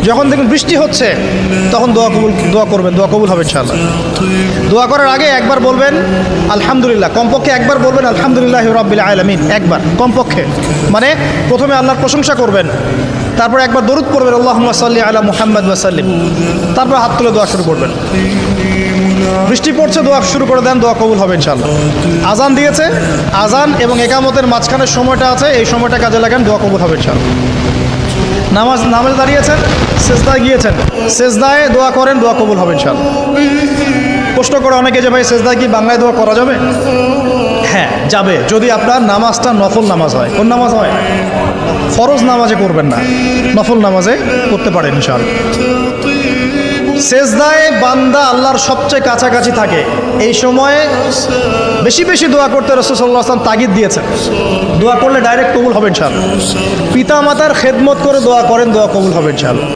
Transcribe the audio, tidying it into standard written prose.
যখন দেখবেন বৃষ্টি হচ্ছে তখন দোয়া করবেন, দোয়া কবুল হবে ইনশাআল্লাহ। দোয়া করার আগে একবার বলবেন আলহামদুলিল্লাহ, কমপক্ষে একবার বলবেন আলহামদুলিল্লাহ রাব্বিল আলামিন, একবার কমপক্ষে। মানে প্রথমে আল্লাহর প্রশংসা করবেন, তারপর একবার দরুদ পড়বেন আল্লাহুম্মা সাল্লি আলা মুহাম্মাদ ওয়া সাল্লিম, তারপর হাত তুলে দোয়া শুরু করবেন। বৃষ্টি পড়ছে, দোয়া শুরু করে দেন, দোয়া কবুল হবে ইনশাআল্লাহ। আজান দিয়েছে, আজান এবং একামতের মাঝখানের সময়টা আছে, এই সময়টা কাজে লাগান, দোয়া কবুল হবে ইনশাআল্লাহ। নামাজে দাঁড়িয়েছেন, সেজদায় গিয়েছেন, সেজদায় দোয়া করেন, দোয়া কবুল হবে ইনশাআল্লাহ। প্রশ্ন করে অনেকে যে ভাই সেজদায় কি বাংলায় দোয়া করা যাবে? হ্যাঁ যাবে, যদি আপনার নামাজটা নফল নামাজ হয়। কোন নামাজ হয়? ফরজ নামাজে করবেন না, নফল নামাজে করতে পারেন ইনশাআল্লাহ। সেজদায় বান্দা আল্লাহর সবচেয়ে কাছাকাছি থাকে, এই সময়ে বেশি বেশি দোয়া করতে রাসূল সাল্লাল্লাহু আলাইহি ওয়াসাল্লাম তাগিদ দিয়েছেন। দোয়া করলে ডাইরেক্ট কবুল হবে ইনশাআল্লাহ। পিতা মাতার খেদমত করে দোয়া করেন, দোয়া কবুল হবে ইনশাআল্লাহ।